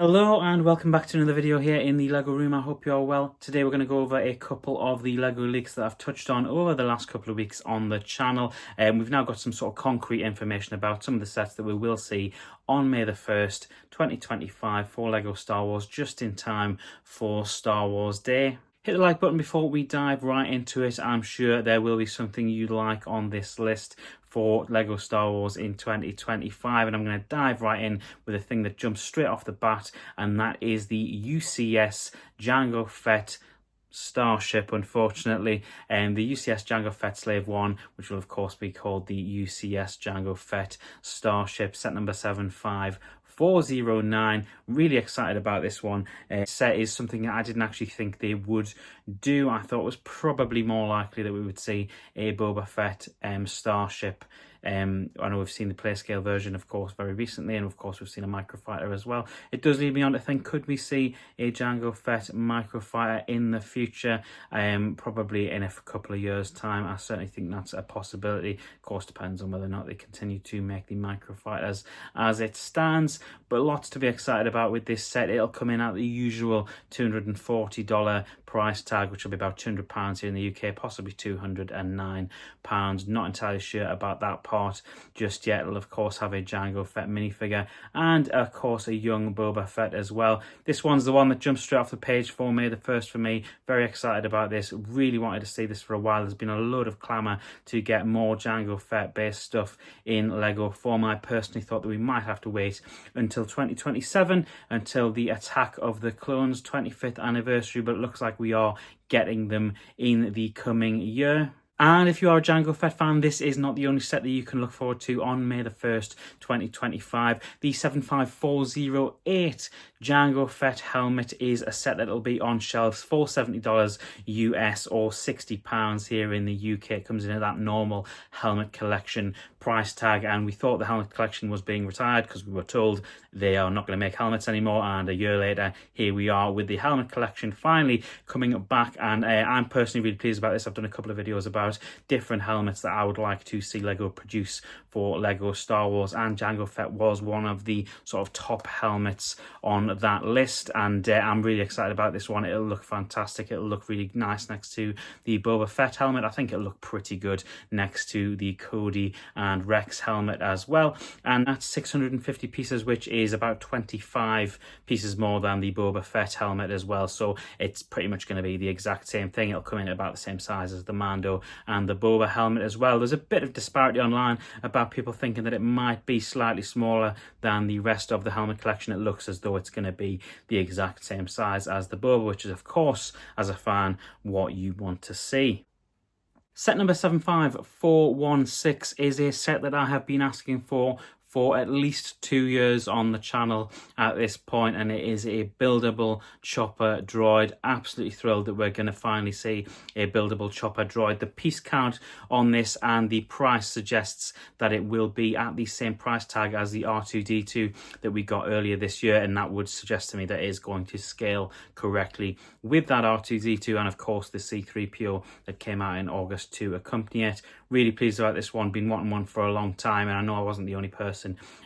Hello and welcome back to another video here in the LEGO room. I hope you're all well. Today we're going to go over a couple of the LEGO leaks that I've touched on over the last couple of weeks on the channel. We've now got some sort of concrete information about some of the sets that we will see on May the 1st, 2025 for LEGO Star Wars, just in time for Star Wars Day. Hit the like button before we dive right into it. I'm sure there will be something you like on this list for LEGO Star Wars in 2025, and I'm going to dive right in with a thing that jumps straight off the bat, and that is the UCS Jango Fett starship, unfortunately, and the UCS Jango Fett Slave 1, which will of course be called the UCS Jango Fett starship, set number 75409. Really excited about this one. Set is something that I didn't actually think they would do. I thought it was probably more likely that we would see a Boba Fett starship. I know we've seen the PlayScale version, of course, very recently, and of course we've seen a microfighter as well. It does lead me on to think, could we see a Jango Fett microfighter in the future? Probably in a couple of years' time. I certainly think that's a possibility. Of course, depends on whether or not they continue to make the microfighters as it stands. But lots to be excited about with this set. It'll come in at the usual $240 price tag, which will be about £200 here in the UK, possibly £209. Not entirely sure about that part just yet. It'll of course have a Jango Fett minifigure and of course a young Boba Fett as well. This one's the one that jumps straight off the page for me, the first for me. Very excited about this. Really wanted to see this for a while. There's been a load of clamour to get more Jango Fett based stuff in LEGO form. I personally thought that we might have to wait until 2027, until the Attack of the Clones 25th anniversary, but it looks like we are getting them in the coming year. And if you are a Jango Fett fan, this is not the only set that you can look forward to on May the 1st, 2025. The 75408 Jango Fett helmet is a set that will be on shelves for $70 US or £60 here in the UK. It comes in at that normal helmet collection price tag, and we thought the helmet collection was being retired because we were told they are not going to make helmets anymore, and a year later here we are with the helmet collection finally coming back, and I'm personally really pleased about this. I've done a couple of videos about different helmets that I would like to see LEGO produce for LEGO Star Wars, and Jango Fett was one of the sort of top helmets on that list, and I'm really excited about this one. It'll look fantastic. It'll look really nice next to the Boba Fett helmet. I think it'll look pretty good next to the Cody and Rex helmet as well, and that's 650 pieces, which is about 25 pieces more than the Boba Fett helmet as well, so it's pretty much going to be the exact same thing. It'll come in at about the same size as the Mando and the Boba helmet as well. There's a bit of disparity online about people thinking that it might be slightly smaller than the rest of the helmet collection. It looks as though it's going to be the exact same size as the Boba, which is of course, as a fan, what you want to see. Set number 75416 is a set that I have been asking for at least 2 years on the channel at this point, and it is a buildable chopper droid. Absolutely thrilled that we're going to finally see a buildable chopper droid. The piece count on this and the price suggests that it will be at the same price tag as the R2-D2 that we got earlier this year, and that would suggest to me that it is going to scale correctly with that R2-D2 and of course the C-3PO that came out in August to accompany it. Really pleased about this one. Been wanting one for a long time, and I know I wasn't the only person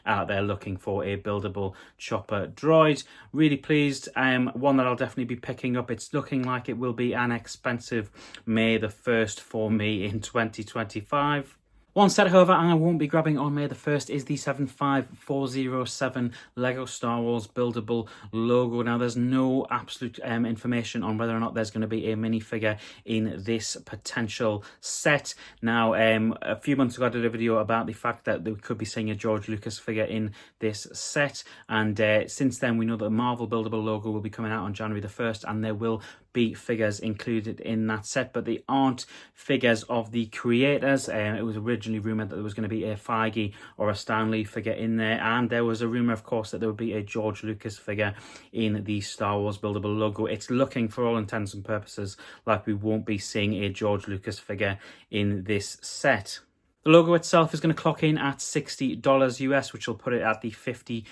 out there looking for a buildable chopper droid. Really pleased. One that I'll definitely be picking up. It's looking like it will be an expensive May the 1st for me in 2025. One set, however, I won't be grabbing on May the 1st is the 75407 LEGO Star Wars buildable logo. Now, there's no absolute information on whether or not there's going to be a minifigure in this potential set. Now, a few months ago, I did a video about the fact that we could be seeing a George Lucas figure in this set. And since then, we know that the Marvel buildable logo will be coming out on January the 1st, and there will be figures included in that set, but they aren't figures of the creators. It was originally rumoured that there was going to be a Feige or a Stan Lee figure in there, and there was a rumour, of course, that there would be a George Lucas figure in the Star Wars buildable logo. It's looking, for all intents and purposes, like we won't be seeing a George Lucas figure in this set. The logo itself is going to clock in at $60 US, which will put it at the 50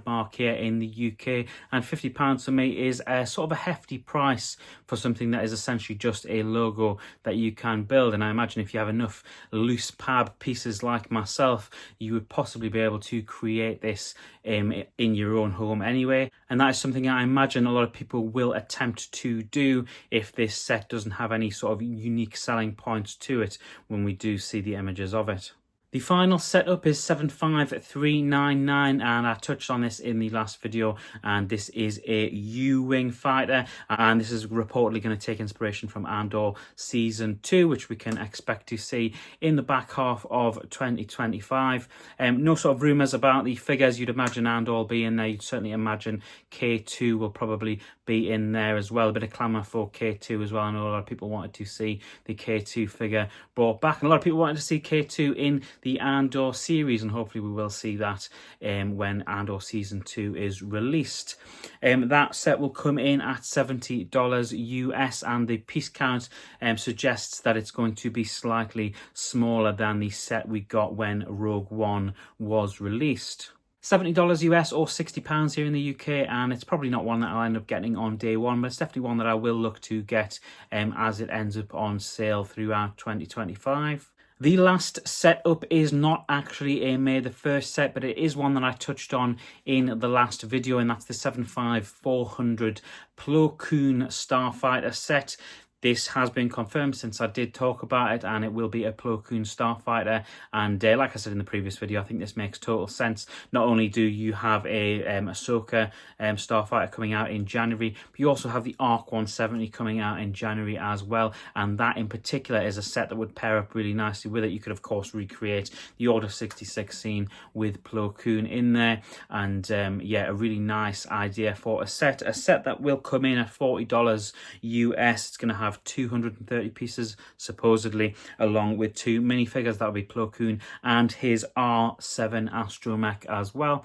mark here in the UK, and £50 for me is a sort of a hefty price for something that is essentially just a logo that you can build. And I imagine if you have enough loose pab pieces like myself, you would possibly be able to create this in your own home anyway. And that is something I imagine a lot of people will attempt to do if this set doesn't have any sort of unique selling points to it when we do see the images of it. The final setup is 75399, and I touched on this in the last video, and this is a U-Wing fighter, and this is reportedly going to take inspiration from Andor Season 2, which we can expect to see in the back half of 2025. No sort of rumours about the figures. You'd imagine Andor will be in there. You'd certainly imagine K2 will probably be in there as well. A bit of clamour for K2 as well. I know a lot of people wanted to see the K2 figure brought back, and a lot of people wanted to see K2 in the Andor series, and hopefully we will see that when Andor Season 2 is released. That set will come in at $70 US, and the piece count suggests that it's going to be slightly smaller than the set we got when Rogue One was released. $70 US or £60 here in the UK, and it's probably not one that I'll end up getting on day one, but it's definitely one that I will look to get as it ends up on sale throughout 2025. The last setup is not actually a May the 1st set, but it is one that I touched on in the last video, and that's the 75400 Plo Koon Starfighter set. This has been confirmed since I did talk about it, and it will be a Plo Koon Starfighter. And like I said in the previous video, I think this makes total sense. Not only do you have a Ahsoka Starfighter coming out in January, but you also have the ARC 170 coming out in January as well. And that in particular is a set that would pair up really nicely with it. You could, of course, recreate the Order 66 scene with Plo Koon in there. And yeah, a really nice idea for a set that will come in at $40 US. It's going to have 230 pieces supposedly, along with 2 minifigures. That'll be Plo Koon and his R7 astromech as well.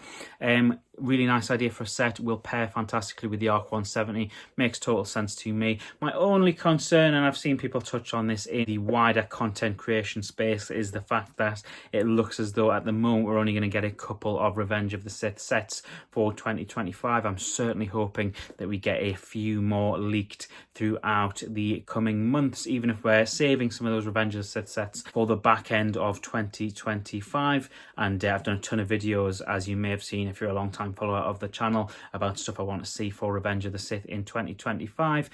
Really nice idea for a set. Will pair fantastically with the ARC 170. Makes total sense to me. My only concern, and I've seen people touch on this in the wider content creation space, is the fact that it looks as though at the moment we're only going to get a couple of Revenge of the Sith sets for 2025. I'm certainly hoping that we get a few more leaked throughout the coming months, even if we're saving some of those Revenge of the Sith sets for the back end of 2025. And I've done a ton of videos, as you may have seen if you're a long time follower of the channel, about stuff I want to see for Revenge of the Sith in 2025.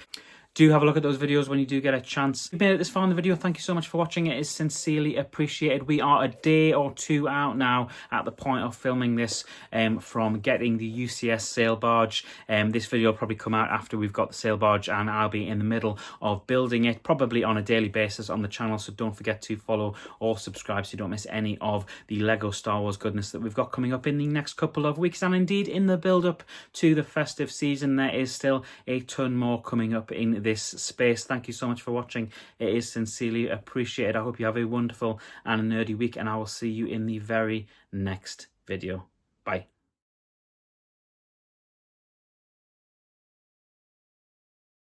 Do have a look at those videos when you do get a chance. If you made it this far in the video, thank you so much for watching. It is sincerely appreciated. We are a day or two out now at the point of filming this from getting the UCS sail barge. This video will probably come out after we've got the sail barge, and I'll be in the middle of building it, probably on a daily basis on the channel. So don't forget to follow or subscribe so you don't miss any of the Lego Star Wars goodness that we've got coming up in the next couple of weeks. And indeed, in the build-up to the festive season, there is still a ton more coming up in this space. Thank you so much for watching. It is sincerely appreciated. I hope you have a wonderful and nerdy week, and I will see you in the very next video. Bye.